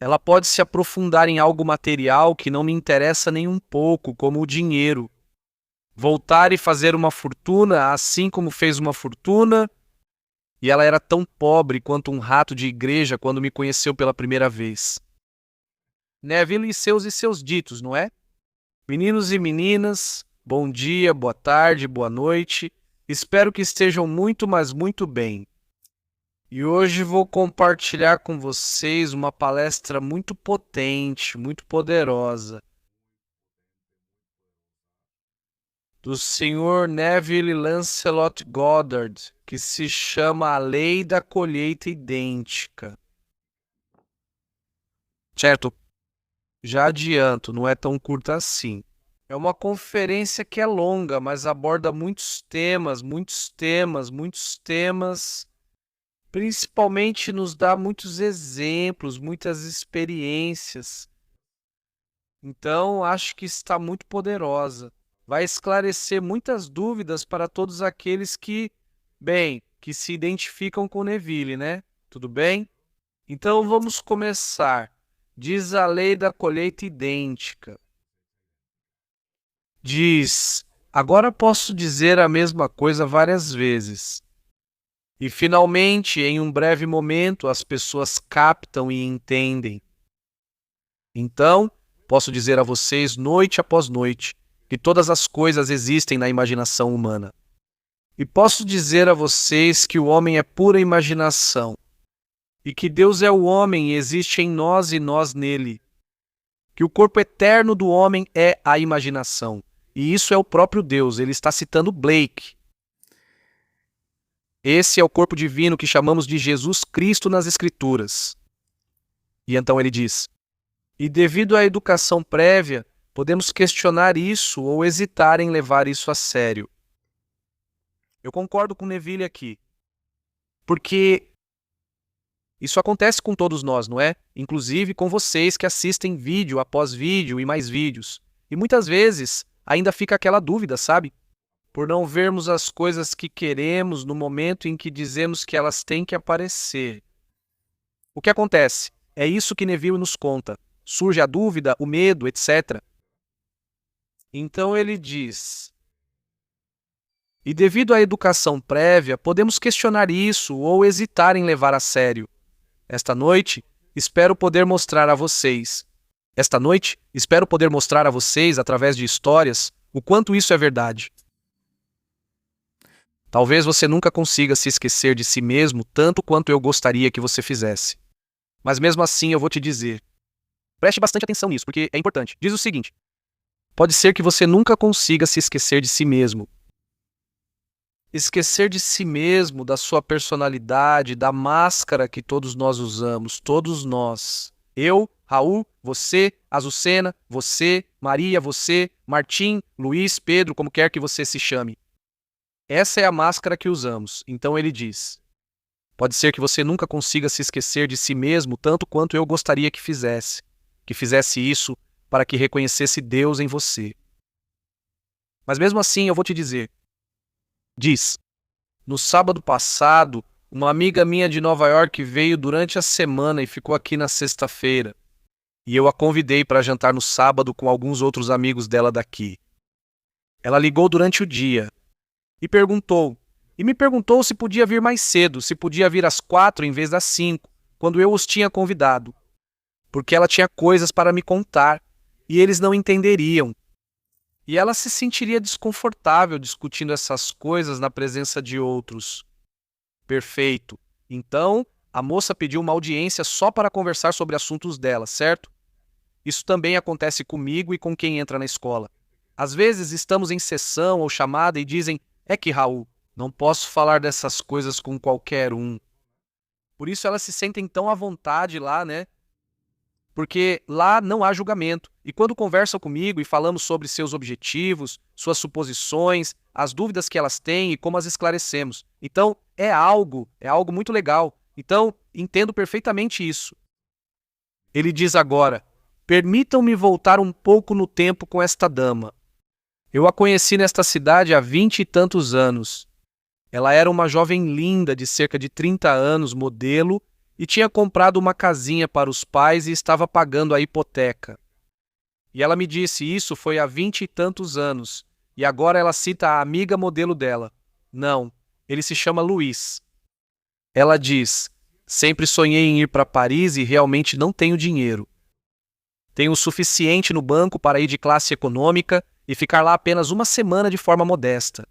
Ela pode se aprofundar em algo material que não me interessa nem um pouco, como o dinheiro. Voltar e fazer uma fortuna, assim como fez uma fortuna, e ela era tão pobre quanto um rato de igreja quando me conheceu pela primeira vez. Neville e seus ditos, não é? Meninos e meninas, bom dia, boa tarde, boa noite. Espero que estejam muito, mas muito bem. E hoje vou compartilhar com vocês uma palestra muito potente, muito poderosa, do Sr. Neville Lancelot Goddard, que se chama A Lei da Colheita Idêntica. Certo? Já adianto, não é tão curta assim. É uma conferência que é longa, mas aborda muitos temas, principalmente nos dá muitos exemplos, muitas experiências. Então, acho que está muito poderosa. Vai esclarecer muitas dúvidas para todos aqueles que se identificam com Neville, né? Tudo bem? Então, vamos começar. Diz a lei da colheita idêntica. Diz, agora posso dizer a mesma coisa várias vezes. E finalmente, em um breve momento, as pessoas captam e entendem. Então, posso dizer a vocês, noite após noite, que todas as coisas existem na imaginação humana. E posso dizer a vocês que o homem é pura imaginação, e que Deus é o homem e existe em nós e nós nele. Que o corpo eterno do homem é a imaginação. E isso é o próprio Deus, ele está citando Blake. Esse é o corpo divino que chamamos de Jesus Cristo nas Escrituras. E então ele diz, e devido à educação prévia, podemos questionar isso ou hesitar em levar isso a sério. Eu concordo com Neville aqui, porque isso acontece com todos nós, não é? Inclusive com vocês que assistem vídeo após vídeo e mais vídeos. E muitas vezes ainda fica aquela dúvida, sabe? Por não vermos as coisas que queremos no momento em que dizemos que elas têm que aparecer. O que acontece? É isso que Neville nos conta. Surge a dúvida, o medo, etc. Então ele diz, e devido à educação prévia, podemos questionar isso ou hesitar em levar a sério. Esta noite, espero poder mostrar a vocês, através de histórias, o quanto isso é verdade. Talvez você nunca consiga se esquecer de si mesmo tanto quanto eu gostaria que você fizesse. Mas mesmo assim eu vou te dizer. Preste bastante atenção nisso, porque é importante. Diz o seguinte, pode ser que você nunca consiga se esquecer de si mesmo. Esquecer de si mesmo, da sua personalidade, da máscara que todos nós usamos, todos nós. Eu, Raul, você, Azucena, você, Maria, você, Martim, Luiz, Pedro, como quer que você se chame. Essa é a máscara que usamos. Então ele diz, pode ser que você nunca consiga se esquecer de si mesmo tanto quanto eu gostaria que fizesse isso para que reconhecesse Deus em você. Mas mesmo assim eu vou te dizer, diz, no sábado passado, uma amiga minha de Nova York veio durante a semana e ficou aqui na sexta-feira. E eu a convidei para jantar no sábado com alguns outros amigos dela daqui. Ela ligou durante o dia e me perguntou se podia vir mais cedo, se podia vir às 4 em vez das 5, quando eu os tinha convidado. Porque ela tinha coisas para me contar e eles não entenderiam. E ela se sentiria desconfortável discutindo essas coisas na presença de outros. Perfeito. Então, a moça pediu uma audiência só para conversar sobre assuntos dela, certo? Isso também acontece comigo e com quem entra na escola. Às vezes estamos em sessão ou chamada e dizem, é que Raul, não posso falar dessas coisas com qualquer um. Por isso elas se sentem tão à vontade lá, né? Porque lá não há julgamento. E quando conversam comigo e falamos sobre seus objetivos, suas suposições, as dúvidas que elas têm e como as esclarecemos. Então, é algo muito legal. Então, entendo perfeitamente isso. Ele diz agora, permitam-me voltar um pouco no tempo com esta dama. Eu a conheci nesta cidade há 20 e tantos anos. Ela era uma jovem linda de cerca de 30 anos, modelo, e tinha comprado uma casinha para os pais e estava pagando a hipoteca. E ela me disse isso foi há 20 e tantos anos, e agora ela cita a amiga modelo dela. Não, ele se chama Luiz. Ela diz: sempre sonhei em ir para Paris e realmente não tenho dinheiro. Tenho o suficiente no banco para ir de classe econômica e ficar lá apenas uma semana de forma modesta.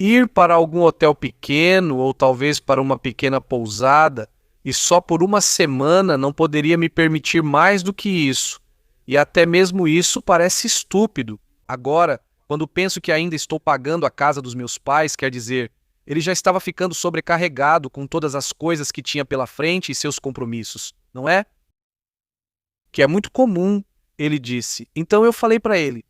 Ir para algum hotel pequeno ou talvez para uma pequena pousada e só por uma semana não poderia me permitir mais do que isso. E até mesmo isso parece estúpido. Agora, quando penso que ainda estou pagando a casa dos meus pais, quer dizer, ele já estava ficando sobrecarregado com todas as coisas que tinha pela frente e seus compromissos, não é? Que é muito comum, ele disse. Então eu falei para ele.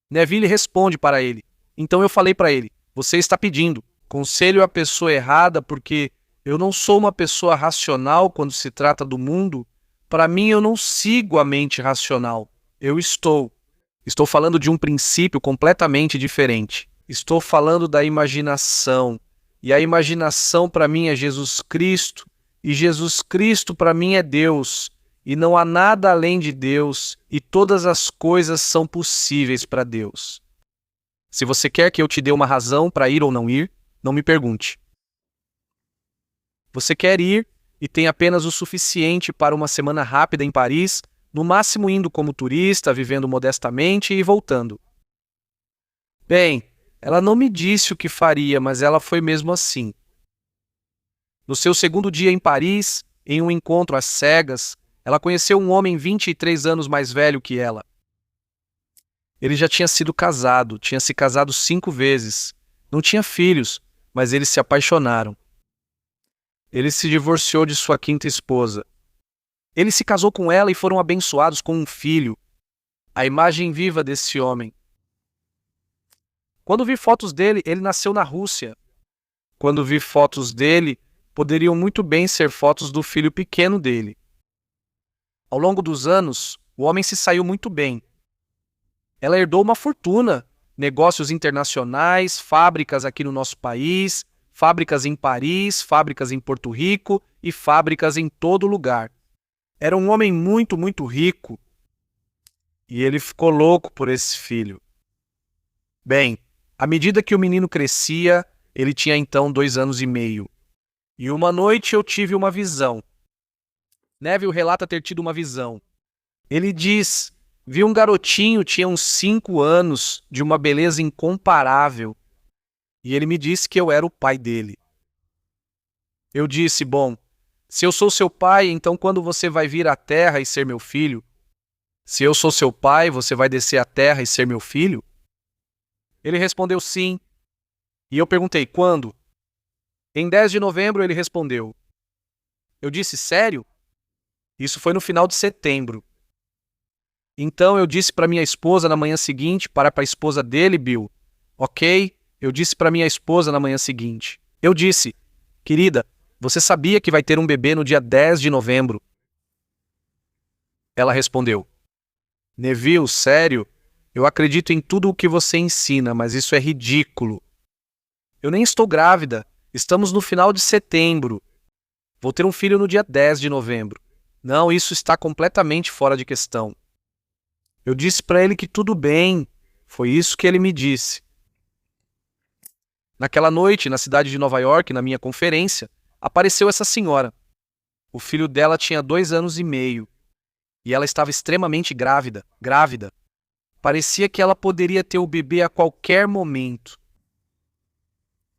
Neville responde para ele. Então eu falei para ele: você está pedindo conselho à pessoa errada porque eu não sou uma pessoa racional quando se trata do mundo. Para mim eu não sigo a mente racional. Eu estou falando de um princípio completamente diferente. Estou falando da imaginação. E a imaginação para mim é Jesus Cristo. E Jesus Cristo para mim é Deus. E não há nada além de Deus. E todas as coisas são possíveis para Deus. Se você quer que eu te dê uma razão para ir ou não ir, não me pergunte. Você quer ir e tem apenas o suficiente para uma semana rápida em Paris, no máximo indo como turista, vivendo modestamente e voltando. Bem, ela não me disse o que faria, mas ela foi mesmo assim. No seu segundo dia em Paris, em um encontro às cegas, ela conheceu um homem 23 anos mais velho que ela. Ele já tinha sido casado, tinha se casado 5 vezes. Não tinha filhos, mas eles se apaixonaram. Ele se divorciou de sua quinta esposa. Ele se casou com ela e foram abençoados com um filho. A imagem viva desse homem. Quando vi fotos dele, ele nasceu na Rússia. Quando vi fotos dele, poderiam muito bem ser fotos do filho pequeno dele. Ao longo dos anos, o homem se saiu muito bem. Ela herdou uma fortuna, negócios internacionais, fábricas aqui no nosso país, fábricas em Paris, fábricas em Porto Rico e fábricas em todo lugar. Era um homem muito, muito rico. E ele ficou louco por esse filho. Bem, à medida que o menino crescia, ele tinha então 2 anos e meio. E uma noite eu tive uma visão. Neville relata ter tido uma visão. Ele diz: vi um garotinho, tinha uns 5 anos, de uma beleza incomparável. E ele me disse que eu era o pai dele. Eu disse: bom, se eu sou seu pai, então quando você vai vir à terra e ser meu filho? Se eu sou seu pai, você vai descer à terra e ser meu filho? Ele respondeu sim. E eu perguntei: quando? Em 10 de novembro, ele respondeu. Eu disse: sério? Isso foi no final de setembro. Então eu disse para minha esposa na manhã seguinte, para a esposa dele, Bill. Ok, eu disse para minha esposa na manhã seguinte. Eu disse: querida, você sabia que vai ter um bebê no dia 10 de novembro? Ela respondeu: Neville, sério? Eu acredito em tudo o que você ensina, mas isso é ridículo. Eu nem estou grávida. Estamos no final de setembro. Vou ter um filho no dia 10 de novembro. Não, isso está completamente fora de questão. Eu disse para ele que tudo bem. Foi isso que ele me disse. Naquela noite, na cidade de Nova York, na minha conferência, apareceu essa senhora. O filho dela tinha 2 anos e meio. E ela estava extremamente grávida. Parecia que ela poderia ter o bebê a qualquer momento.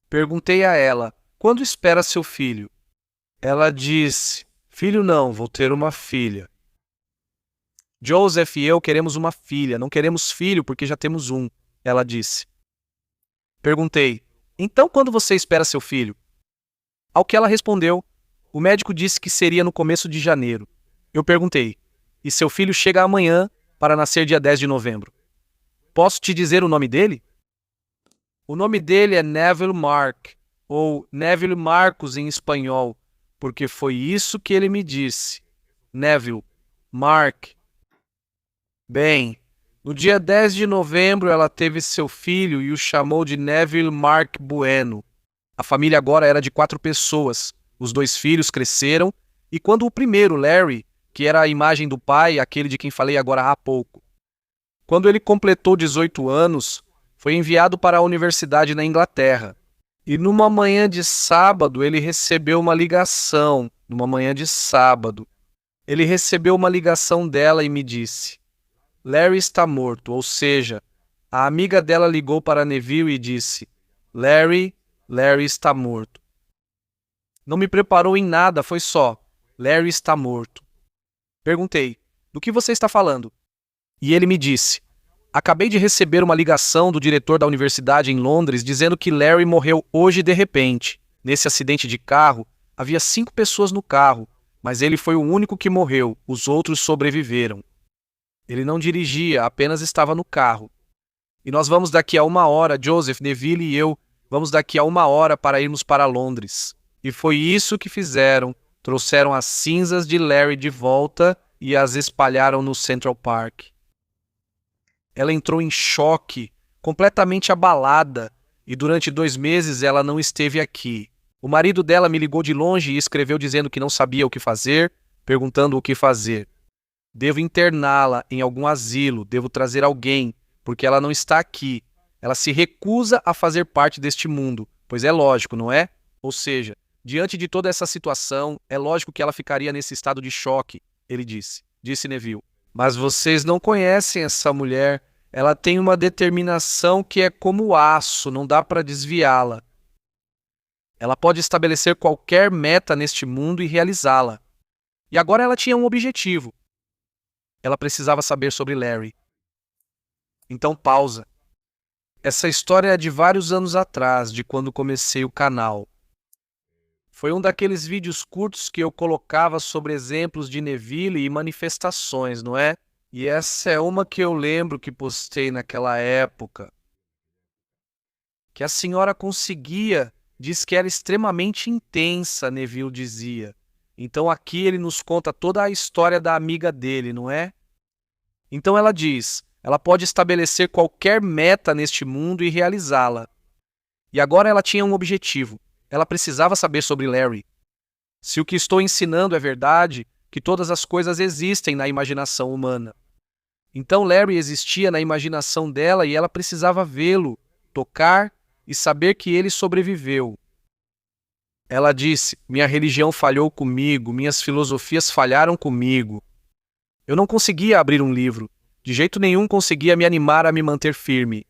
Perguntei a ela: quando espera seu filho? Ela disse: filho não, vou ter uma filha. Joseph e eu queremos uma filha, não queremos filho porque já temos um, ela disse. Perguntei: então quando você espera seu filho? Ao que ela respondeu: o médico disse que seria no começo de janeiro. Eu perguntei: e seu filho chega amanhã para nascer dia 10 de novembro. Posso te dizer o nome dele? O nome dele é Neville Mark, ou Neville Marcos em espanhol, porque foi isso que ele me disse. Neville Mark. Bem, no dia 10 de novembro ela teve seu filho e o chamou de Neville Mark Bueno. A família agora era de 4 pessoas, Os 2 filhos cresceram, e quando o primeiro, Larry, que era a imagem do pai, aquele de quem falei agora há pouco, quando ele completou 18 anos, foi enviado para a universidade na Inglaterra. E numa manhã de sábado, ele recebeu uma ligação. Numa manhã de sábado, ele recebeu uma ligação dela e me disse: Larry está morto. Ou seja, a amiga dela ligou para Neville e disse: Larry está morto. Não me preparou em nada, foi só: Larry está morto. Perguntei: do que você está falando? E ele me disse: acabei de receber uma ligação do diretor da universidade em Londres dizendo que Larry morreu hoje de repente. Nesse acidente de carro, havia 5 pessoas no carro, mas ele foi o único que morreu, os outros sobreviveram. Ele não dirigia, apenas estava no carro. E nós vamos daqui a 1 hora, Joseph, Neville e eu, vamos daqui a 1 hora para irmos para Londres. E foi isso que fizeram. Trouxeram as cinzas de Larry de volta e as espalharam no Central Park. Ela entrou em choque, completamente abalada, e durante 2 meses ela não esteve aqui. O marido dela me ligou de longe e escreveu dizendo que não sabia o que fazer, perguntando o que fazer. Devo interná-la em algum asilo, devo trazer alguém, porque ela não está aqui. Ela se recusa a fazer parte deste mundo, pois é lógico, não é? Ou seja, diante de toda essa situação, é lógico que ela ficaria nesse estado de choque, ele disse. Disse Neville. Mas vocês não conhecem essa mulher. Ela tem uma determinação que é como aço, não dá para desviá-la. Ela pode estabelecer qualquer meta neste mundo e realizá-la. E agora ela tinha um objetivo. Ela precisava saber sobre Larry. Então pausa. Essa história é de vários anos atrás, de quando comecei o canal. Foi um daqueles vídeos curtos que eu colocava sobre exemplos de Neville e manifestações, não é? E essa é uma que eu lembro que postei naquela época. Que a senhora conseguia, diz que era extremamente intensa, Neville dizia. Então aqui ele nos conta toda a história da amiga dele, não é? Então ela diz, ela pode estabelecer qualquer meta neste mundo e realizá-la. E agora ela tinha um objetivo. Ela precisava saber sobre Larry. Se o que estou ensinando é verdade, que todas as coisas existem na imaginação humana. Então Larry existia na imaginação dela e ela precisava vê-lo, tocar e saber que ele sobreviveu. Ela disse, minha religião falhou comigo, minhas filosofias falharam comigo. Eu não conseguia abrir um livro, de jeito nenhum conseguia me animar a me manter firme.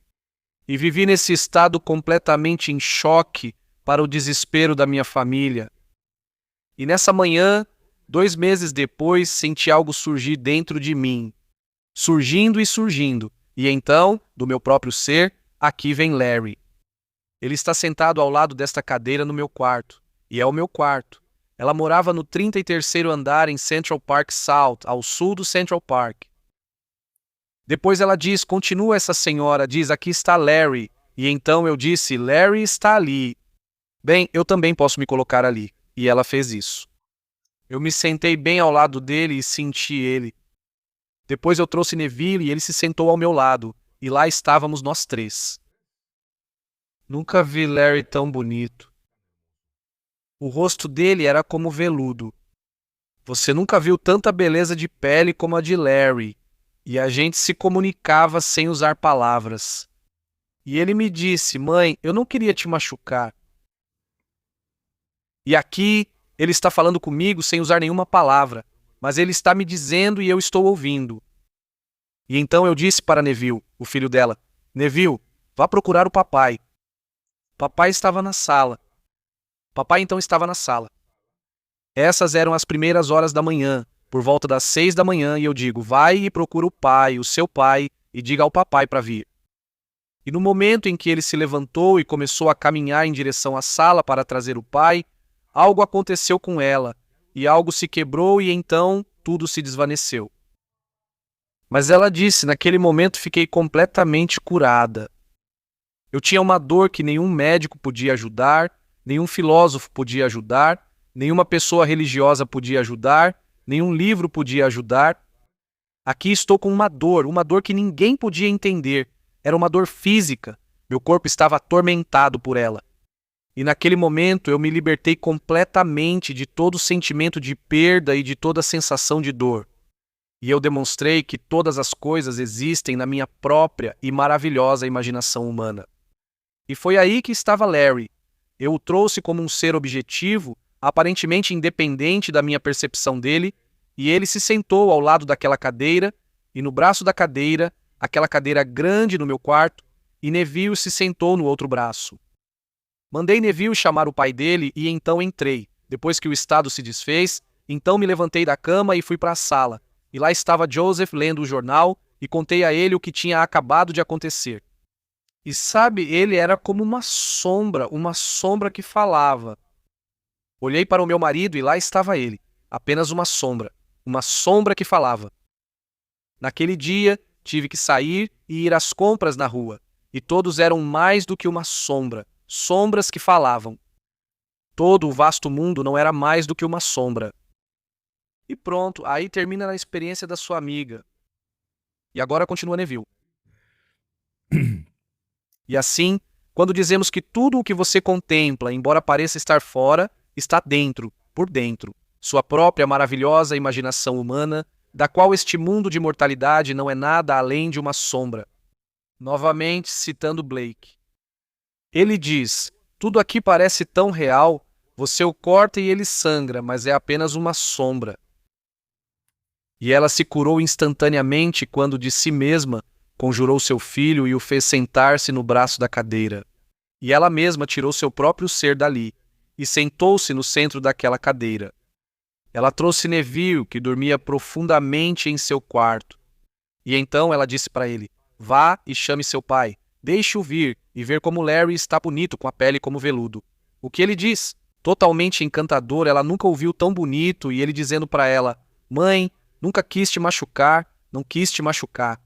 E vivi nesse estado completamente em choque para o desespero da minha família. E nessa manhã, 2 meses depois, senti algo surgir dentro de mim. Surgindo e surgindo. E então, do meu próprio ser, aqui vem Larry. Ele está sentado ao lado desta cadeira no meu quarto. E é o meu quarto. Ela morava no 33º andar em Central Park South, ao sul do Central Park. Depois ela diz, continua essa senhora, diz, aqui está Larry. E então eu disse, Larry está ali. Bem, eu também posso me colocar ali. E ela fez isso. Eu me sentei bem ao lado dele e senti ele. Depois eu trouxe Neville e ele se sentou ao meu lado. E lá estávamos nós 3. Nunca vi Larry tão bonito. O rosto dele era como veludo. Você nunca viu tanta beleza de pele como a de Larry. E a gente se comunicava sem usar palavras. E ele me disse, mãe, eu não queria te machucar. E aqui, ele está falando comigo sem usar nenhuma palavra, mas ele está me dizendo e eu estou ouvindo. E então eu disse para Neville, o filho dela, Neville, vá procurar o papai. Papai estava na sala. Papai então estava na sala. Essas eram as primeiras horas da manhã, por volta das 6 da manhã, e eu digo, vai e procura o pai, o seu pai, e diga ao papai para vir. E no momento em que ele se levantou e começou a caminhar em direção à sala para trazer o pai, algo aconteceu com ela, e algo se quebrou e então tudo se desvaneceu. Mas ela disse, naquele momento fiquei completamente curada. Eu tinha uma dor que nenhum médico podia ajudar, nenhum filósofo podia ajudar, nenhuma pessoa religiosa podia ajudar, nenhum livro podia ajudar. Aqui estou com uma dor que ninguém podia entender. Era uma dor física. Meu corpo estava atormentado por ela. E naquele momento eu me libertei completamente de todo sentimento de perda e de toda sensação de dor. E eu demonstrei que todas as coisas existem na minha própria e maravilhosa imaginação humana. E foi aí que estava Larry. Eu o trouxe como um ser objetivo, aparentemente independente da minha percepção dele, e ele se sentou ao lado daquela cadeira, e no braço da cadeira, aquela cadeira grande no meu quarto, e Neville se sentou no outro braço. Mandei Neville chamar o pai dele e então entrei. Depois que o estado se desfez, então me levantei da cama e fui para a sala. E lá estava Joseph lendo o jornal e contei a ele o que tinha acabado de acontecer. E sabe, ele era como uma sombra que falava. Olhei para o meu marido e lá estava ele, apenas uma sombra que falava. Naquele dia, tive que sair e ir às compras na rua, e todos eram mais do que uma sombra, sombras que falavam. Todo o vasto mundo não era mais do que uma sombra. E pronto, aí termina a experiência da sua amiga. E agora continua Neville. E assim, quando dizemos que tudo o que você contempla, embora pareça estar fora, está dentro, por dentro, sua própria maravilhosa imaginação humana, da qual este mundo de mortalidade não é nada além de uma sombra. Novamente citando Blake. Ele diz: tudo aqui parece tão real, você o corta e ele sangra, mas é apenas uma sombra. E ela se curou instantaneamente quando de si mesma conjurou seu filho e o fez sentar-se no braço da cadeira. E ela mesma tirou seu próprio ser dali e sentou-se no centro daquela cadeira. Ela trouxe Neville, que dormia profundamente em seu quarto. E então ela disse para ele: vá e chame seu pai, deixe-o vir e ver como Larry está bonito com a pele como veludo. O que ele diz? Totalmente encantador, ela nunca o viu tão bonito, e ele dizendo para ela: mãe, nunca quis te machucar, não quis te machucar.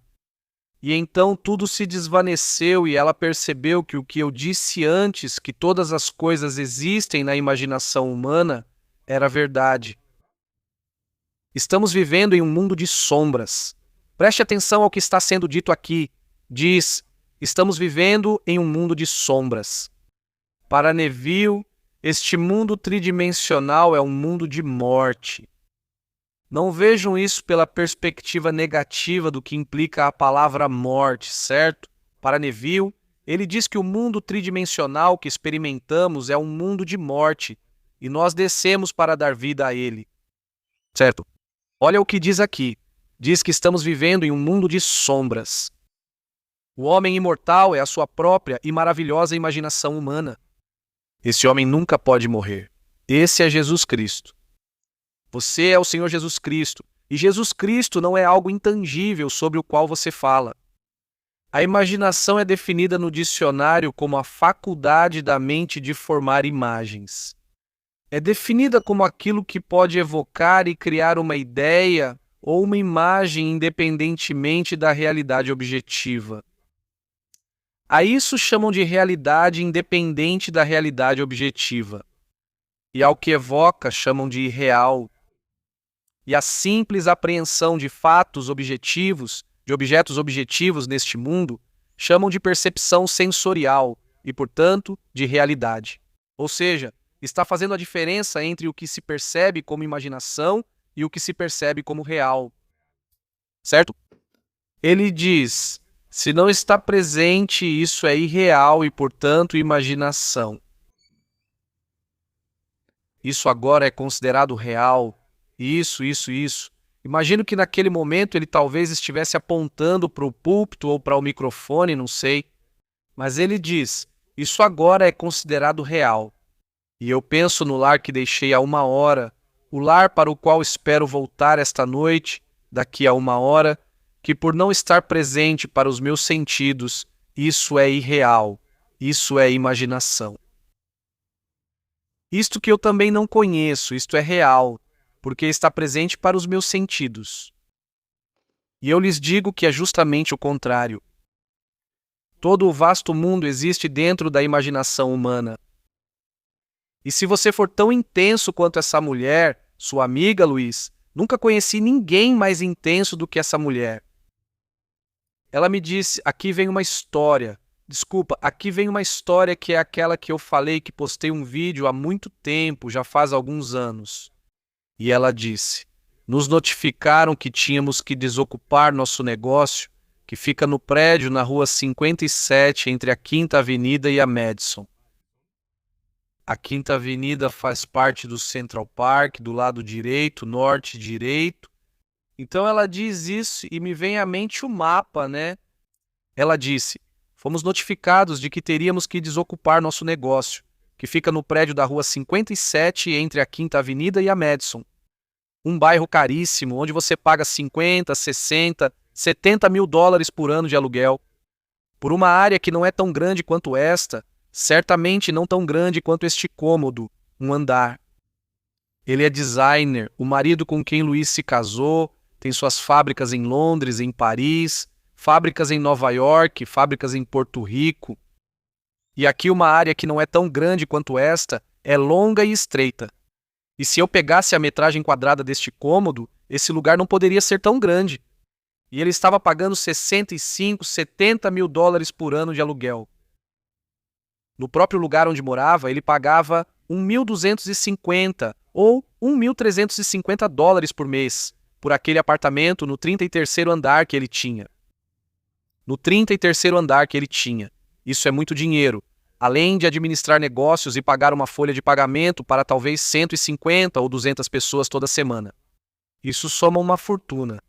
E então tudo se desvaneceu e ela percebeu que o que eu disse antes, que todas as coisas existem na imaginação humana, era verdade. Estamos vivendo em um mundo de sombras. Preste atenção ao que está sendo dito aqui. Diz: estamos vivendo em um mundo de sombras. Para Neville, este mundo tridimensional é um mundo de morte. Não vejam isso pela perspectiva negativa do que implica a palavra morte, certo? Para Neville, ele diz que o mundo tridimensional que experimentamos é um mundo de morte, e nós descemos para dar vida a ele. Certo? Olha o que diz aqui. Diz que estamos vivendo em um mundo de sombras. O homem imortal é a sua própria e maravilhosa imaginação humana. Esse homem nunca pode morrer. Esse é Jesus Cristo. Você é o Senhor Jesus Cristo, e Jesus Cristo não é algo intangível sobre o qual você fala. A imaginação é definida no dicionário como a faculdade da mente de formar imagens. É definida como aquilo que pode evocar e criar uma ideia ou uma imagem independentemente da realidade objetiva. A isso chamam de realidade independente da realidade objetiva. E ao que evoca chamam de irreal. E a simples apreensão de fatos objetivos, de objetos objetivos neste mundo, chamam de percepção sensorial e, portanto, de realidade. Ou seja, está fazendo a diferença entre o que se percebe como imaginação e o que se percebe como real. Certo? Ele diz: se não está presente, isso é irreal e, portanto, imaginação. Isso agora é considerado real. Isso. Imagino que naquele momento ele talvez estivesse apontando para o púlpito ou para o microfone, não sei. Mas ele diz: isso agora é considerado real. E eu penso no lar que deixei há 1 hora, o lar para o qual espero voltar esta noite, daqui a 1 hora, que por não estar presente para os meus sentidos, isso é irreal, isso é imaginação. Isto que eu também não conheço, isto é real, porque está presente para os meus sentidos. E eu lhes digo que é justamente o contrário. Todo o vasto mundo existe dentro da imaginação humana. E se você for tão intenso quanto essa mulher, sua amiga, Luiz, nunca conheci ninguém mais intenso do que essa mulher. Ela me disse: aqui vem uma história. Desculpa, aqui vem uma história que é aquela que eu falei que postei um vídeo há muito tempo, já faz alguns anos. E ela disse: nos notificaram que tínhamos que desocupar nosso negócio, que fica no prédio na rua 57, entre a Quinta Avenida e a Madison. A Quinta Avenida faz parte do Central Park, do lado direito, norte direito. Então ela diz isso e me vem à mente o mapa, né? Ela disse: fomos notificados de que teríamos que desocupar nosso negócio, que fica no prédio da rua 57, entre a Quinta Avenida e a Madison. Um bairro caríssimo, onde você paga 50, 60, 70 mil dólares por ano de aluguel. Por uma área que não é tão grande quanto esta, certamente não tão grande quanto este cômodo, um andar. Ele é designer, o marido com quem Luiz se casou, tem suas fábricas em Londres, em Paris, fábricas em Nova York, fábricas em Porto Rico. E aqui uma área que não é tão grande quanto esta, é longa e estreita. E se eu pegasse a metragem quadrada deste cômodo, esse lugar não poderia ser tão grande. E ele estava pagando 65, 70 mil dólares por ano de aluguel. No próprio lugar onde morava, ele pagava 1.250 ou 1.350 dólares por mês por aquele apartamento no 33º andar que ele tinha. No 33º andar que ele tinha. Isso é muito dinheiro. Além de administrar negócios e pagar uma folha de pagamento para talvez 150 ou 200 pessoas toda semana. Isso soma uma fortuna.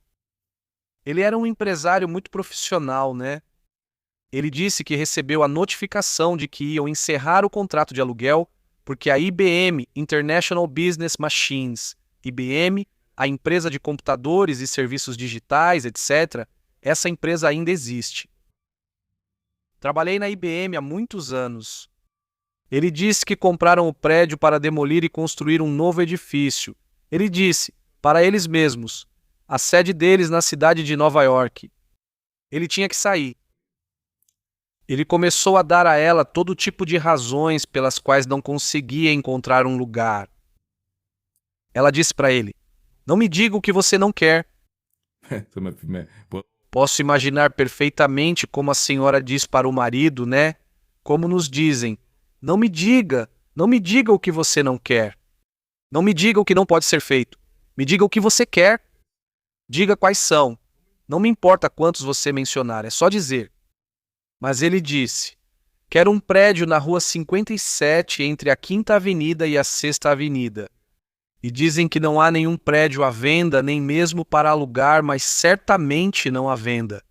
Ele era um empresário muito profissional, né? Ele disse que recebeu a notificação de que iam encerrar o contrato de aluguel porque a IBM, International Business Machines, IBM, a empresa de computadores e serviços digitais, etc., essa empresa ainda existe. Trabalhei na IBM há muitos anos. Ele disse que compraram o prédio para demolir e construir um novo edifício. Ele disse, para eles mesmos, a sede deles na cidade de Nova York. Ele tinha que sair. Ele começou a dar a ela todo tipo de razões pelas quais não conseguia encontrar um lugar. Ela disse para ele, não me diga o que você não quer. Posso imaginar perfeitamente como a senhora diz para o marido, né? Como nos dizem, não me diga o que você não quer. Não me diga o que não pode ser feito. Me diga o que você quer. Diga quais são. Não me importa quantos você mencionar, é só dizer. Mas ele disse, quero um prédio na rua 57, entre a Quinta Avenida e a Sexta Avenida. E dizem que não há nenhum prédio à venda, nem mesmo para alugar, mas certamente não à venda.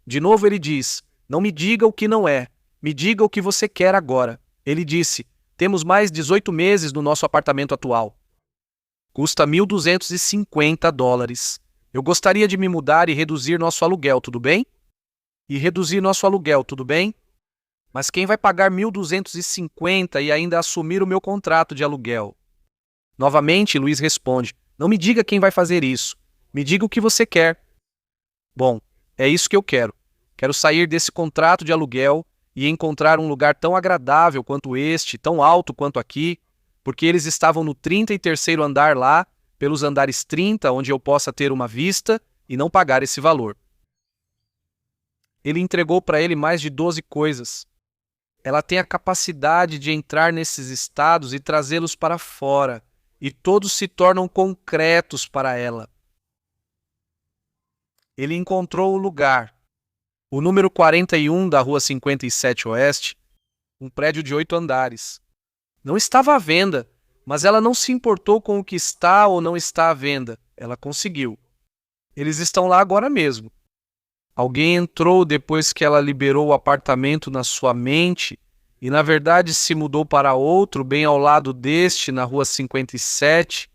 De novo ele diz, não me diga o que não é, me diga o que você quer agora. Ele disse, temos mais 18 meses no nosso apartamento atual. Custa 1.250 dólares. Eu gostaria de me mudar e reduzir nosso aluguel, tudo bem? E reduzir nosso aluguel, tudo bem? Mas quem vai pagar 1.250 e ainda assumir o meu contrato de aluguel? Novamente, Luiz responde, não me diga quem vai fazer isso. Me diga o que você quer. Bom, é isso que eu quero. Quero sair desse contrato de aluguel e encontrar um lugar tão agradável quanto este, tão alto quanto aqui, porque eles estavam no 33º andar lá, pelos andares 30, onde eu possa ter uma vista e não pagar esse valor. Ele entregou para ele mais de 12 coisas. Ela tem a capacidade de entrar nesses estados e trazê-los para fora, e todos se tornam concretos para ela. Ele encontrou o lugar. O número 41 da Rua 57 Oeste, um prédio de 8 andares. Não estava à venda, mas ela não se importou com o que está ou não está à venda. Ela conseguiu. Eles estão lá agora mesmo. Alguém entrou depois que ela liberou o apartamento na sua mente e, na verdade, se mudou para outro, bem ao lado deste, na Rua 57.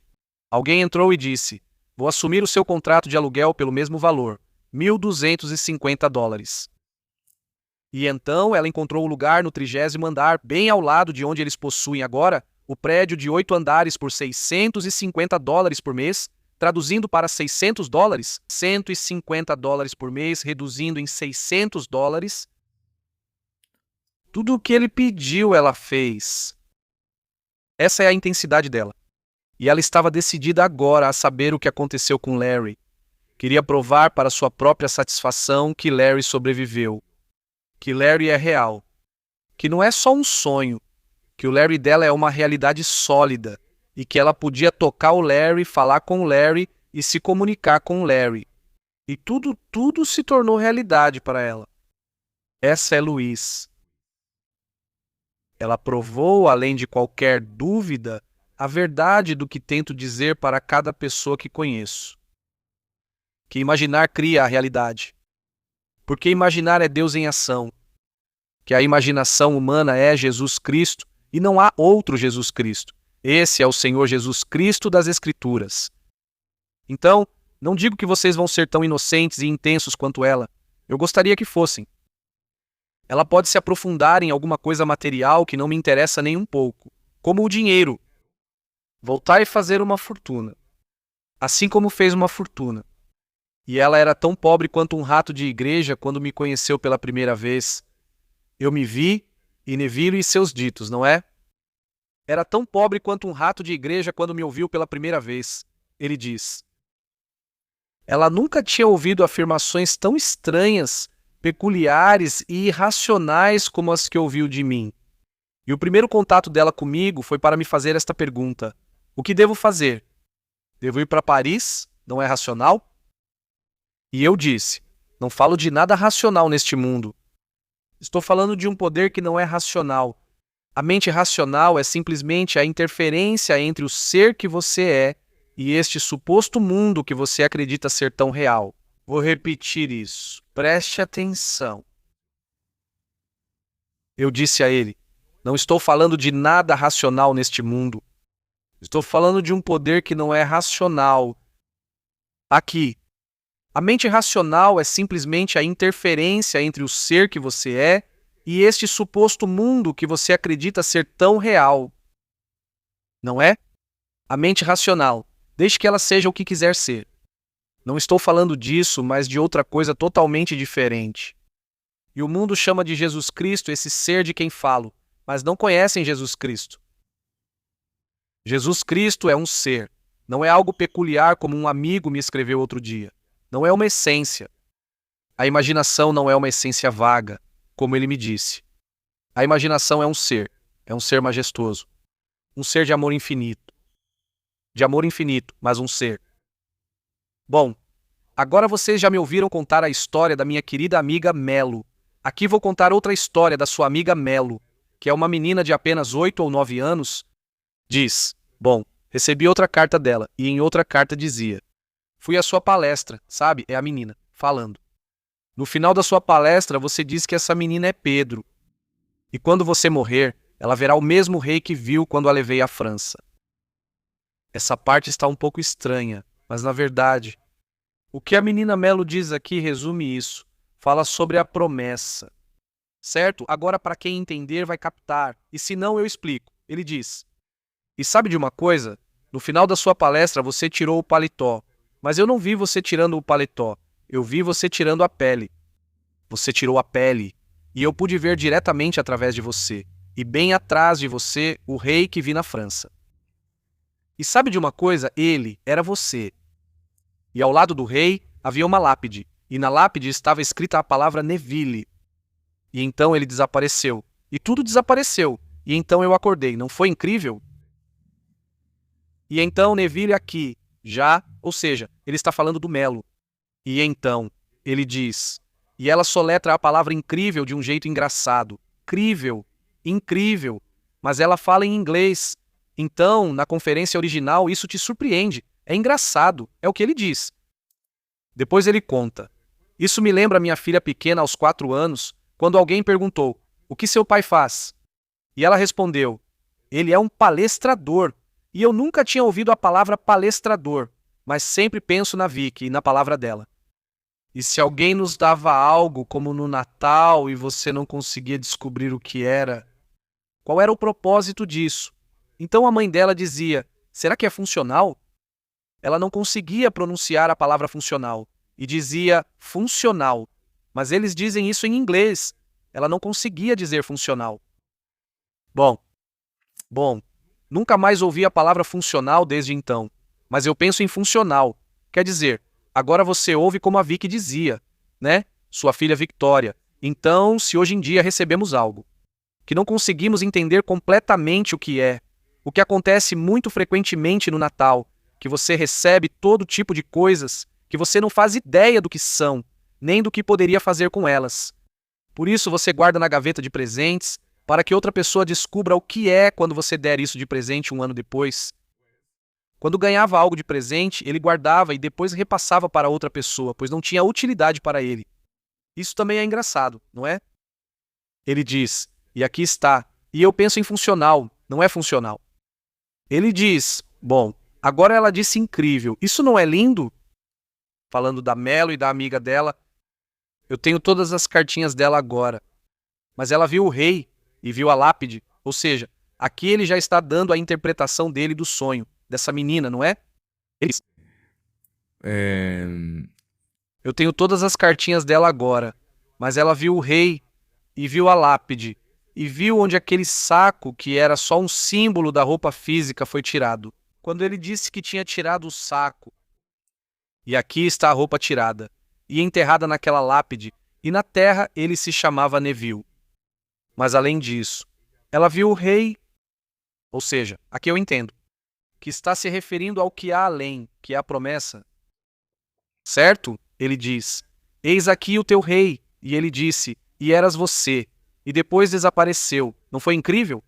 Alguém entrou e disse, vou assumir o seu contrato de aluguel pelo mesmo valor, 1.250 dólares. E então ela encontrou o lugar no 30º andar, bem ao lado de onde eles possuem agora, o prédio de 8 andares por 650 dólares por mês, traduzindo para 600 dólares, 150 dólares por mês, reduzindo em 600 dólares. Tudo o que ele pediu, ela fez. Essa é a intensidade dela. E ela estava decidida agora a saber o que aconteceu com Larry. Queria provar para sua própria satisfação que Larry sobreviveu. que Larry é real, que não é só um sonho, que o Larry dela é uma realidade sólida e que ela podia tocar o Larry, falar com o Larry e se comunicar com o Larry. E tudo se tornou realidade para ela. Essa é Luiz. Ela provou, além de qualquer dúvida, a verdade do que tento dizer para cada pessoa que conheço. Que imaginar cria a realidade. Porque imaginar é Deus em ação. Que a imaginação humana é Jesus Cristo e não há outro Jesus Cristo. Esse é o Senhor Jesus Cristo das Escrituras. Então, não digo que vocês vão ser tão inocentes e intensos quanto ela. Eu gostaria que fossem. Ela pode se aprofundar em alguma coisa material que não me interessa nem um pouco, como o dinheiro. Voltar e fazer uma fortuna. Assim como fez uma fortuna. E ela era tão pobre quanto um rato de igreja quando me conheceu pela primeira vez. Eu me vi, e Neville e seus ditos, não é? Era tão pobre quanto um rato de igreja quando me ouviu pela primeira vez. Ele diz. Ela nunca tinha ouvido afirmações tão estranhas, peculiares e irracionais como as que ouviu de mim. E o primeiro contato dela comigo foi para me fazer esta pergunta: o que devo fazer? Devo ir para Paris? Não é racional? E eu disse: não falo de nada racional neste mundo. Estou falando de um poder que não é racional. A mente racional é simplesmente a interferência entre o ser que você é e este suposto mundo que você acredita ser tão real. Vou repetir isso. Preste atenção. Eu disse a ele: não estou falando de nada racional neste mundo. Estou falando de um poder que não é racional. Aqui. A mente racional é simplesmente a interferência entre o ser que você é e este suposto mundo que você acredita ser tão real. Não é? A mente racional, deixe que ela seja o que quiser ser. Não estou falando disso, mas de outra coisa totalmente diferente. E o mundo chama de Jesus Cristo esse ser de quem falo, mas não conhecem Jesus Cristo. Jesus Cristo é um ser, não é algo peculiar como um amigo me escreveu outro dia. Não é uma essência. A imaginação não é uma essência vaga, como ele me disse. A imaginação é um ser majestoso. Um ser de amor infinito. De amor infinito, mas um ser. Bom, agora vocês já me ouviram contar a história da minha querida amiga Melo. Aqui vou contar outra história da sua amiga Melo, que é uma menina de apenas 8 ou 9 anos. Diz: bom, recebi outra carta dela, e em outra carta dizia: fui à sua palestra, sabe? É a menina, falando. No final da sua palestra, você diz que essa menina é Pedro. E quando você morrer, ela verá o mesmo rei que viu quando a levei à França. Essa parte está um pouco estranha, mas na verdade, o que a menina Melo diz aqui resume isso. Fala sobre a promessa. Certo? Agora, para quem entender, vai captar. E se não, eu explico. Ele diz: e sabe de uma coisa? No final da sua palestra, você tirou o paletó. Mas eu não vi você tirando o paletó. Eu vi você tirando a pele. Você tirou a pele. E eu pude ver diretamente através de você. E bem atrás de você, o rei que vi na França. E sabe de uma coisa? Ele era você. E ao lado do rei havia uma lápide. E na lápide estava escrita a palavra Neville. E então ele desapareceu. E tudo desapareceu. E então eu acordei. Não foi incrível? E então Neville aqui, já, ou seja, ele está falando do Melo. E então, ele diz, e ela soletra a palavra incrível de um jeito engraçado. Crível, incrível, mas ela fala em inglês. Então, na conferência original, isso te surpreende. É engraçado, é o que ele diz. Depois ele conta. Isso me lembra minha filha pequena aos 4 anos, quando alguém perguntou, o que seu pai faz? E ela respondeu, ele é um palestrador. E eu nunca tinha ouvido a palavra palestrador, mas sempre penso na Vicky e na palavra dela. E se alguém nos dava algo, como no Natal, e você não conseguia descobrir o que era, qual era o propósito disso? Então a mãe dela dizia, será que é funcional? Ela não conseguia pronunciar a palavra funcional, e dizia funcional, mas eles dizem isso em inglês. Ela não conseguia dizer funcional. Bom, nunca mais ouvi a palavra funcional desde então, mas eu penso em funcional. Quer dizer, agora você ouve como a Vicky dizia, né? Sua filha Victoria. Então, se hoje em dia recebemos algo que não conseguimos entender completamente o que acontece muito frequentemente no Natal, que você recebe todo tipo de coisas que você não faz ideia do que são, nem do que poderia fazer com elas. Por isso você guarda na gaveta de presentes, para que outra pessoa descubra o que é quando você der isso de presente um ano depois. Quando ganhava algo de presente, ele guardava e depois repassava para outra pessoa, pois não tinha utilidade para ele. Isso também é engraçado, não é? Ele diz, e aqui está, e eu penso em funcional, não é funcional. Ele diz, bom, agora ela disse incrível, isso não é lindo? Falando da Melo e da amiga dela, eu tenho todas as cartinhas dela agora. Mas ela viu o rei e viu a lápide, ou seja, aqui ele já está dando a interpretação dele do sonho, dessa menina, não é? Ele diz, eu tenho todas as cartinhas dela agora, mas ela viu o rei e viu a lápide, e viu onde aquele saco, que era só um símbolo da roupa física, foi tirado. Quando ele disse que tinha tirado o saco, e aqui está a roupa tirada, e enterrada naquela lápide, e na terra ele se chamava Neville. Mas além disso, ela viu o rei, ou seja, aqui eu entendo, que está se referindo ao que há além, que é a promessa. Certo? Ele diz, eis aqui o teu rei, e ele disse, e eras você, e depois desapareceu. Não foi incrível?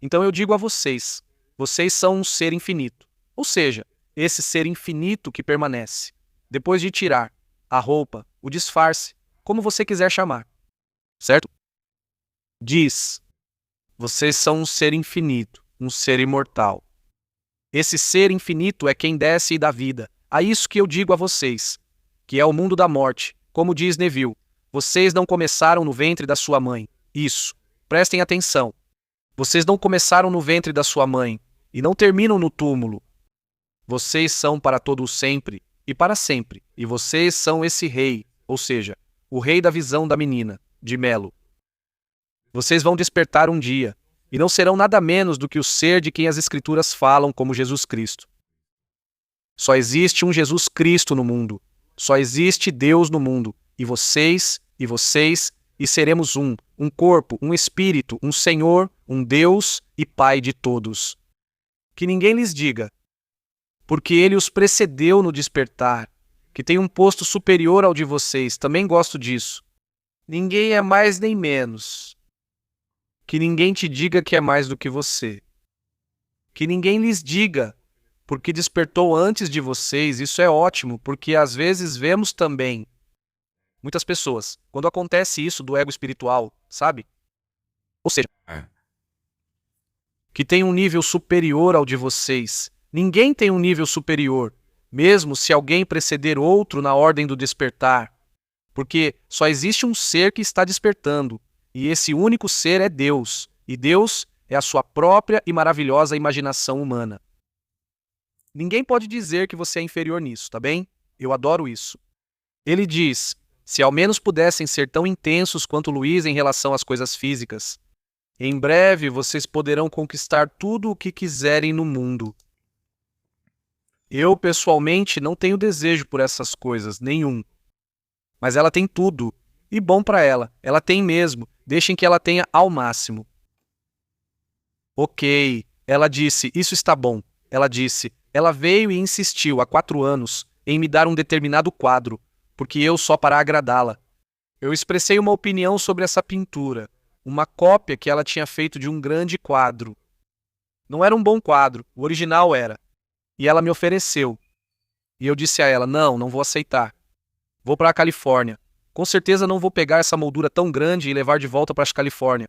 Então eu digo a vocês, vocês são um ser infinito, ou seja, esse ser infinito que permanece, depois de tirar a roupa, o disfarce, como você quiser chamar. Certo? Diz, vocês são um ser infinito, um ser imortal. Esse ser infinito é quem desce e dá vida. A isso que eu digo a vocês, que é o mundo da morte, como diz Neville. Vocês não começaram no ventre da sua mãe. Isso. Prestem atenção. Vocês não começaram no ventre da sua mãe e não terminam no túmulo. Vocês são para todo o sempre e para sempre. E vocês são esse rei, ou seja, o rei da visão da menina, de Melo. Vocês vão despertar um dia e não serão nada menos do que o ser de quem as Escrituras falam como Jesus Cristo. Só existe um Jesus Cristo no mundo. Só existe Deus no mundo. E vocês, e seremos um corpo, um espírito, um Senhor, um Deus e Pai de todos. Que ninguém lhes diga, porque ele os precedeu no despertar, que tem um posto superior ao de vocês, também gosto disso. Ninguém é mais nem menos. Que ninguém te diga que é mais do que você. Que ninguém lhes diga, porque despertou antes de vocês, isso é ótimo, porque às vezes vemos também muitas pessoas, quando acontece isso do ego espiritual, sabe? Ou seja, que tem um nível superior ao de vocês. Ninguém tem um nível superior, mesmo se alguém preceder outro na ordem do despertar, porque só existe um ser que está despertando, e esse único ser é Deus, e Deus é a sua própria e maravilhosa imaginação humana. Ninguém pode dizer que você é inferior nisso, tá bem? Eu adoro isso. Ele diz, se ao menos pudessem ser tão intensos quanto Luiz em relação às coisas físicas, em breve vocês poderão conquistar tudo o que quiserem no mundo. Eu, pessoalmente, não tenho desejo por essas coisas, nenhum. Mas ela tem tudo, e bom para ela, ela tem mesmo, deixem que ela tenha ao máximo. Ok, ela disse, isso está bom. Ela disse, ela veio e insistiu há 4 anos em me dar um determinado quadro, porque eu só para agradá-la. Eu expressei uma opinião sobre essa pintura, uma cópia que ela tinha feito de um grande quadro. Não era um bom quadro, o original era. E ela me ofereceu. E eu disse a ela, não vou aceitar. Vou para a Califórnia. Com certeza não vou pegar essa moldura tão grande e levar de volta para a Califórnia.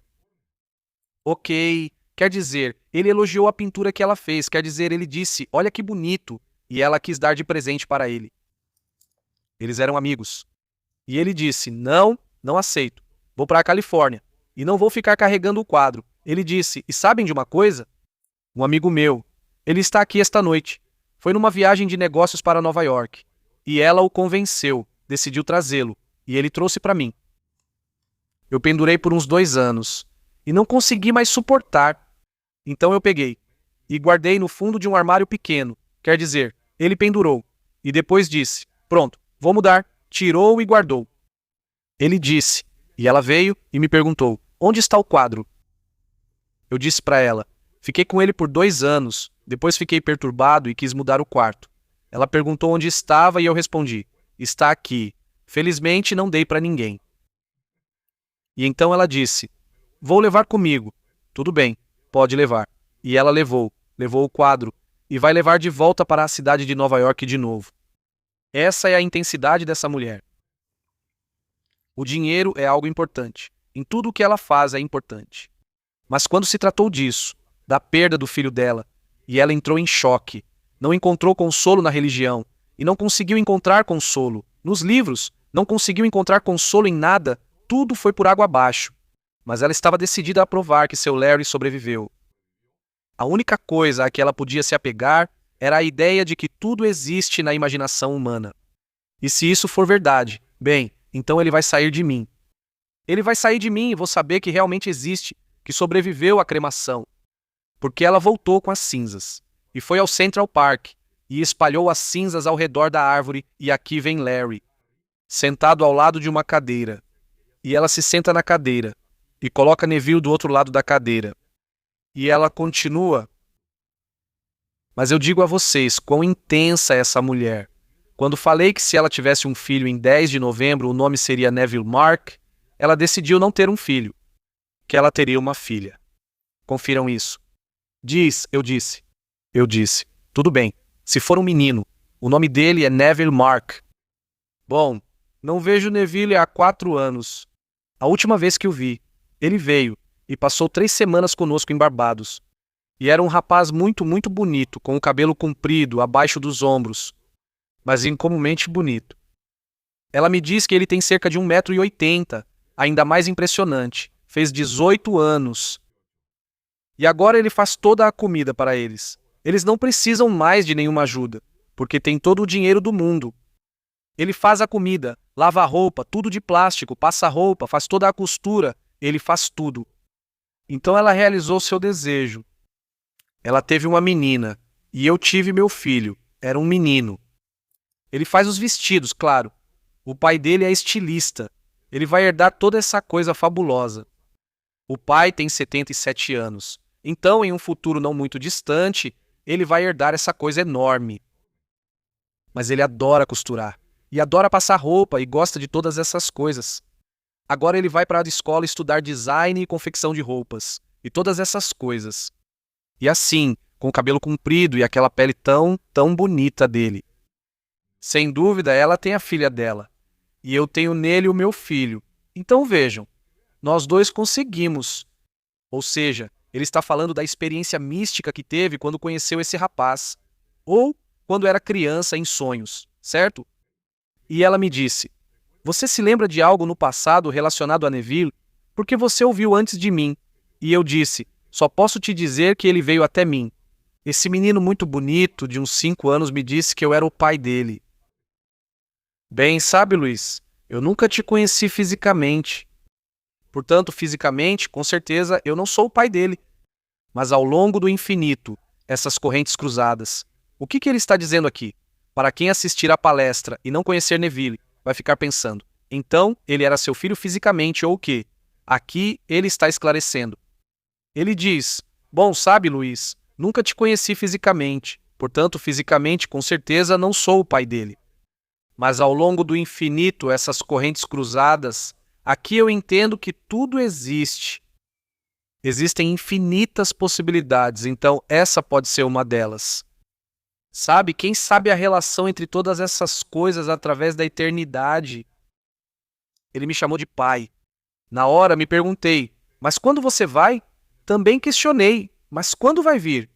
Ok, quer dizer, ele elogiou a pintura que ela fez, quer dizer, ele disse, olha que bonito, e ela quis dar de presente para ele. Eles eram amigos. E ele disse, não aceito, vou para a Califórnia, e não vou ficar carregando o quadro. Ele disse, e sabem de uma coisa? Um amigo meu, ele está aqui esta noite, foi numa viagem de negócios para Nova York, e ela o convenceu, decidiu trazê-lo, e ele trouxe para mim. Eu pendurei por uns 2 anos, e não consegui mais suportar. Então eu peguei, e guardei no fundo de um armário pequeno, quer dizer, ele pendurou, e depois disse, pronto, vou mudar, tirou e guardou. Ele disse, E ela veio e me perguntou: onde está o quadro? Eu disse para ela: fiquei com ele por 2 anos, depois fiquei perturbado e quis mudar o quarto. Ela perguntou onde estava e eu respondi: está aqui. Felizmente não dei para ninguém. E então ela disse: vou levar comigo. Tudo bem, pode levar. E ela levou o quadro, e vai levar de volta para a cidade de Nova York de novo. Essa é a intensidade dessa mulher. O dinheiro é algo importante. Em tudo o que ela faz é importante. Mas quando se tratou disso, da perda do filho dela, e ela entrou em choque, não encontrou consolo na religião, e não conseguiu encontrar consolo nos livros, não conseguiu encontrar consolo em nada, tudo foi por água abaixo. Mas ela estava decidida a provar que seu Larry sobreviveu. A única coisa a que ela podia se apegar era a ideia de que tudo existe na imaginação humana. E se isso for verdade, bem, então ele vai sair de mim. Ele vai sair de mim e vou saber que realmente existe, que sobreviveu à cremação. Porque ela voltou com as cinzas, e foi ao Central Park, e espalhou as cinzas ao redor da árvore, e aqui vem Larry, sentado ao lado de uma cadeira. E ela se senta na cadeira, e coloca Neville do outro lado da cadeira. E ela continua. Mas eu digo a vocês quão intensa é essa mulher. Quando falei que se ela tivesse um filho em 10 de novembro o nome seria Neville Mark, ela decidiu não ter um filho, que ela teria uma filha. Confiram isso. Eu disse, tudo bem, se for um menino, o nome dele é Neville Mark. Bom, não vejo Neville há 4 anos. A última vez que o vi, ele veio e passou 3 semanas conosco em Barbados. E era um rapaz muito, muito bonito, com o cabelo comprido, abaixo dos ombros, mas incomumente bonito. Ela me diz que ele tem cerca de 1,80 m, ainda mais impressionante. Fez 18 anos. E agora ele faz toda a comida para eles. Eles não precisam mais de nenhuma ajuda, porque tem todo o dinheiro do mundo. Ele faz a comida, lava a roupa, tudo de plástico, passa a roupa, faz toda a costura, ele faz tudo. Então ela realizou seu desejo. Ela teve uma menina, e eu tive meu filho, era um menino. Ele faz os vestidos, claro. O pai dele é estilista. Ele vai herdar toda essa coisa fabulosa. O pai tem 77 anos. Então, em um futuro não muito distante, ele vai herdar essa coisa enorme. Mas ele adora costurar. E adora passar roupa e gosta de todas essas coisas. Agora ele vai para a escola estudar design e confecção de roupas. E todas essas coisas. E assim, com o cabelo comprido e aquela pele tão, tão bonita dele. Sem dúvida, ela tem a filha dela. E eu tenho nele o meu filho. Então vejam, nós dois conseguimos. Ou seja, ele está falando da experiência mística que teve quando conheceu esse rapaz. Ou quando era criança em sonhos, certo? E ela me disse: você se lembra de algo no passado relacionado a Neville? Porque você ouviu antes de mim. E eu disse: só posso te dizer que ele veio até mim. Esse menino muito bonito, de uns 5 anos, me disse que eu era o pai dele. Bem, sabe, Luiz, eu nunca te conheci fisicamente. Portanto, fisicamente, com certeza, eu não sou o pai dele. Mas ao longo do infinito, essas correntes cruzadas. O que ele está dizendo aqui? Para quem assistir à palestra e não conhecer Neville, vai ficar pensando: então, ele era seu filho fisicamente ou o quê? Aqui, ele está esclarecendo. Ele diz: bom, sabe, Luiz, nunca te conheci fisicamente, portanto, fisicamente, com certeza, não sou o pai dele. Mas ao longo do infinito, essas correntes cruzadas, aqui eu entendo que tudo existe. Existem infinitas possibilidades, então essa pode ser uma delas. Sabe, quem sabe a relação entre todas essas coisas através da eternidade? Ele me chamou de pai. Na hora me perguntei: mas quando você vai? Também questionei: mas quando vai vir?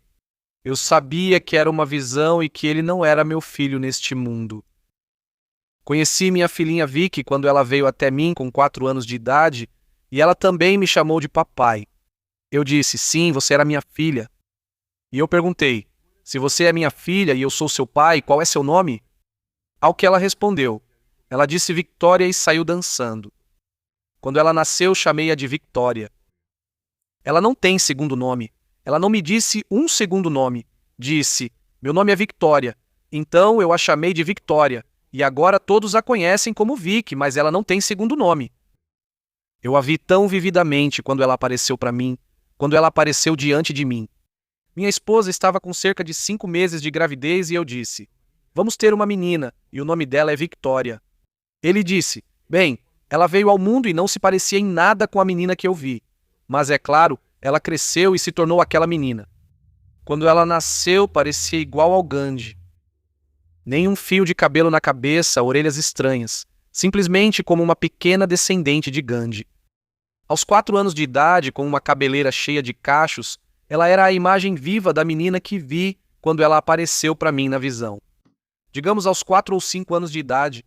Eu sabia que era uma visão e que ele não era meu filho neste mundo. Conheci minha filhinha Vicky quando ela veio até mim com 4 anos de idade e ela também me chamou de papai. Eu disse: sim, você era minha filha. E eu perguntei: se você é minha filha e eu sou seu pai, qual é seu nome? Ao que ela respondeu. Ela disse Victoria e saiu dançando. Quando ela nasceu, chamei-a de Victoria. Ela não tem segundo nome. Ela não me disse um segundo nome. Disse: meu nome é Victoria. Então eu a chamei de Victoria. E agora todos a conhecem como Vicky, mas ela não tem segundo nome. Eu a vi tão vividamente quando ela apareceu para mim, quando ela apareceu diante de mim. Minha esposa estava com cerca de 5 meses de gravidez e eu disse: "Vamos ter uma menina, e o nome dela é Victoria." Ele disse: "Bem, ela veio ao mundo e não se parecia em nada com a menina que eu vi. Mas é claro, ela cresceu e se tornou aquela menina. Quando ela nasceu, parecia igual ao Gandhi. Nem um fio de cabelo na cabeça, orelhas estranhas. Simplesmente como uma pequena descendente de Gandhi. Aos 4 anos de idade, com uma cabeleira cheia de cachos, ela era a imagem viva da menina que vi quando ela apareceu para mim na visão. Digamos aos 4 ou 5 anos de idade.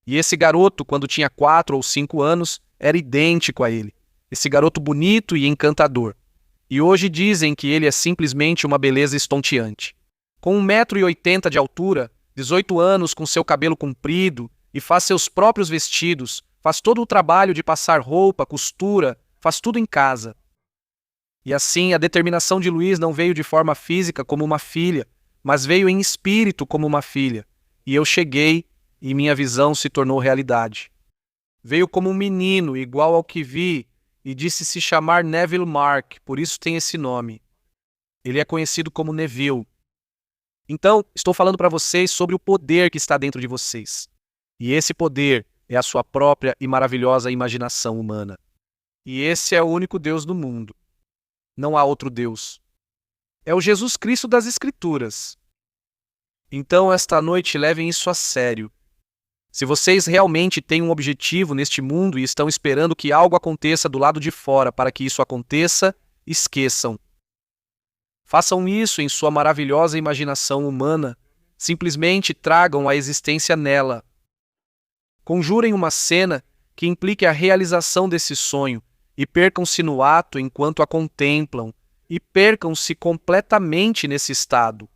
E esse garoto, quando tinha 4 ou 5 anos, era idêntico a ele. Esse garoto bonito e encantador. E hoje dizem que ele é simplesmente uma beleza estonteante. Com 1,80 m de altura, 18 anos com seu cabelo comprido e faz seus próprios vestidos, faz todo o trabalho de passar roupa, costura, faz tudo em casa. E assim, a determinação de Luiz não veio de forma física como uma filha, mas veio em espírito como uma filha. E eu cheguei e minha visão se tornou realidade. Veio como um menino, igual ao que vi, e disse se chamar Neville Mark, por isso tem esse nome. Ele é conhecido como Neville. Então, estou falando para vocês sobre o poder que está dentro de vocês. E esse poder é a sua própria e maravilhosa imaginação humana. E esse é o único Deus do mundo. Não há outro Deus. É o Jesus Cristo das Escrituras. Então, esta noite, levem isso a sério. Se vocês realmente têm um objetivo neste mundo e estão esperando que algo aconteça do lado de fora para que isso aconteça, esqueçam. Façam isso em sua maravilhosa imaginação humana. Simplesmente tragam a existência nela. Conjurem uma cena que implique a realização desse sonho e percam-se no ato enquanto a contemplam e percam-se completamente nesse estado.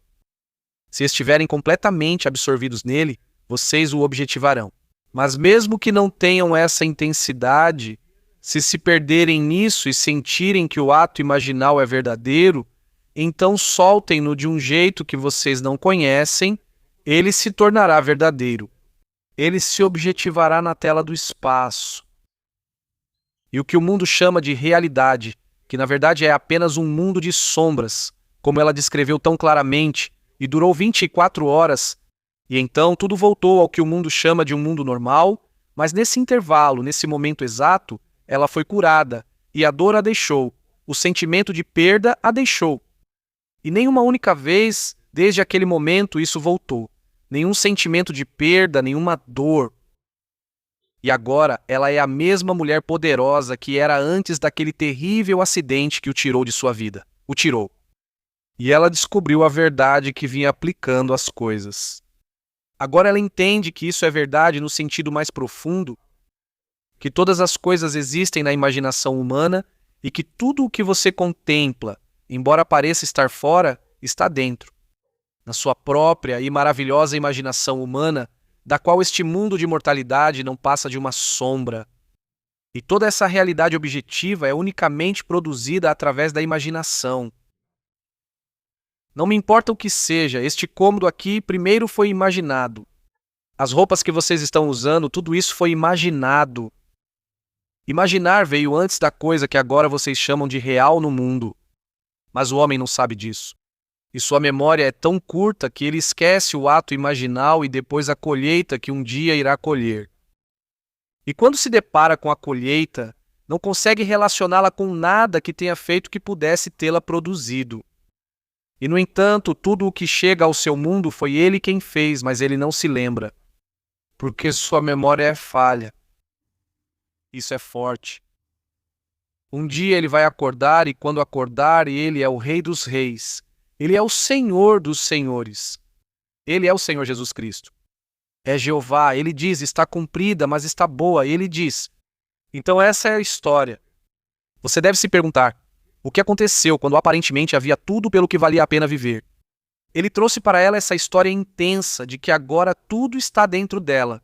Se estiverem completamente absorvidos nele, vocês o objetivarão. Mas mesmo que não tenham essa intensidade, se perderem nisso e sentirem que o ato imaginal é verdadeiro, então soltem-no de um jeito que vocês não conhecem, ele se tornará verdadeiro. Ele se objetivará na tela do espaço. E o que o mundo chama de realidade, que na verdade é apenas um mundo de sombras, como ela descreveu tão claramente, e durou 24 horas, e então tudo voltou ao que o mundo chama de um mundo normal, mas nesse intervalo, nesse momento exato, ela foi curada, e a dor a deixou, o sentimento de perda a deixou. E nem uma única vez, desde aquele momento, isso voltou. Nenhum sentimento de perda, nenhuma dor. E agora ela é a mesma mulher poderosa que era antes daquele terrível acidente que o tirou de sua vida. O tirou. E ela descobriu a verdade que vinha aplicando as coisas. Agora ela entende que isso é verdade no sentido mais profundo, que todas as coisas existem na imaginação humana e que tudo o que você contempla, embora pareça estar fora, está dentro, na sua própria e maravilhosa imaginação humana, da qual este mundo de mortalidade não passa de uma sombra. E toda essa realidade objetiva é unicamente produzida através da imaginação. Não me importa o que seja, este cômodo aqui primeiro foi imaginado. As roupas que vocês estão usando, tudo isso foi imaginado. Imaginar veio antes da coisa que agora vocês chamam de real no mundo. Mas o homem não sabe disso. E sua memória é tão curta que ele esquece o ato imaginal e depois a colheita que um dia irá colher. E quando se depara com a colheita, não consegue relacioná-la com nada que tenha feito que pudesse tê-la produzido. E, no entanto, tudo o que chega ao seu mundo foi ele quem fez, mas ele não se lembra. Porque sua memória é falha. Isso é forte. Um dia ele vai acordar e quando acordar, ele é o Rei dos Reis. Ele é o Senhor dos Senhores. Ele é o Senhor Jesus Cristo. É Jeová. Ele diz, está cumprida, mas está boa. Ele diz. Então essa é a história. Você deve se perguntar, o que aconteceu quando aparentemente havia tudo pelo que valia a pena viver? Ele trouxe para ela essa história intensa de que agora tudo está dentro dela.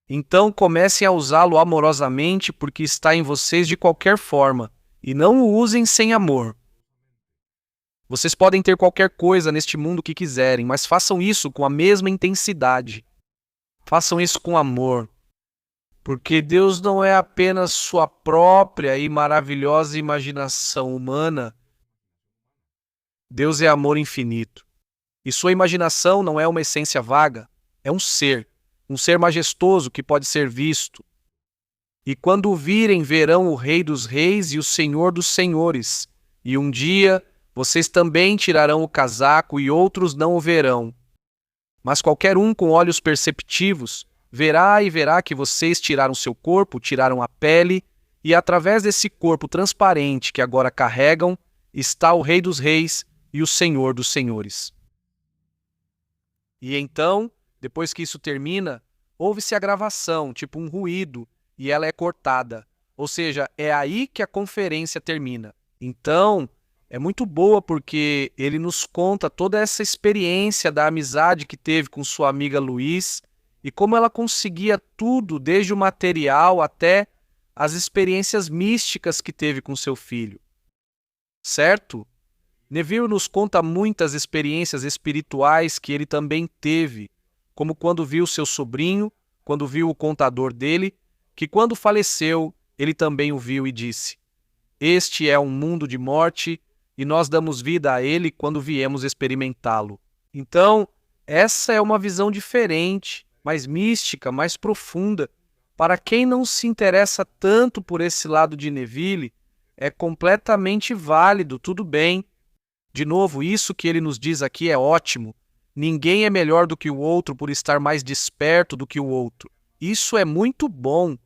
Então comecem a usá-lo amorosamente porque está em vocês de qualquer forma, e não o usem sem amor. Vocês podem ter qualquer coisa neste mundo que quiserem, mas façam isso com a mesma intensidade. Façam isso com amor. Porque Deus não é apenas sua própria e maravilhosa imaginação humana, Deus é amor infinito. E sua imaginação não é uma essência vaga, é um ser majestoso que pode ser visto. E quando o virem, verão o Rei dos Reis e o Senhor dos Senhores. E um dia vocês também tirarão o casaco e outros não o verão. Mas qualquer um com olhos perceptivos verá e verá que vocês tiraram seu corpo, tiraram a pele, e através desse corpo transparente que agora carregam, está o Rei dos Reis e o Senhor dos Senhores. E então, depois que isso termina, ouve-se a gravação, tipo um ruído, e ela é cortada. Ou seja, é aí que a conferência termina. Então, é muito boa porque ele nos conta toda essa experiência da amizade que teve com sua amiga Luiz e como ela conseguia tudo, desde o material até as experiências místicas que teve com seu filho. Certo? Neville nos conta muitas experiências espirituais que ele também teve, como quando viu seu sobrinho, quando viu o contador dele, que quando faleceu, ele também o viu e disse: "Este é um mundo de morte e nós damos vida a ele quando viemos experimentá-lo." Então, essa é uma visão diferente, mais mística, mais profunda. Para quem não se interessa tanto por esse lado de Neville, é completamente válido, tudo bem. De novo, isso que ele nos diz aqui é ótimo. Ninguém é melhor do que o outro por estar mais desperto do que o outro. Isso é muito bom.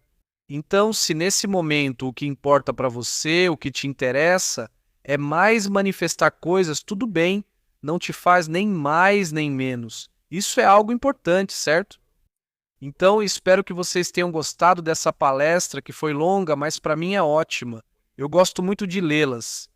Então, se nesse momento o que importa para você, o que te interessa, é mais manifestar coisas, tudo bem. Não te faz nem mais nem menos. Isso é algo importante, certo? Então, espero que vocês tenham gostado dessa palestra, que foi longa, mas para mim é ótima. Eu gosto muito de lê-las.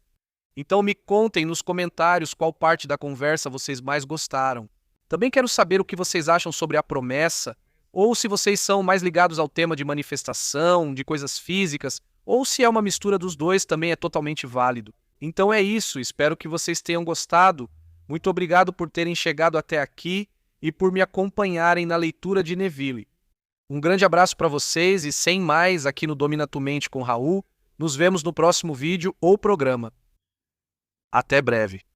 Então me contem nos comentários qual parte da conversa vocês mais gostaram. Também quero saber o que vocês acham sobre a promessa, ou se vocês são mais ligados ao tema de manifestação, de coisas físicas, ou se é uma mistura dos dois, também é totalmente válido. Então é isso, espero que vocês tenham gostado. Muito obrigado por terem chegado até aqui e por me acompanharem na leitura de Neville. Um grande abraço para vocês e sem mais aqui no Domina Tu Mente com Raul. Nos vemos no próximo vídeo ou programa. Até breve.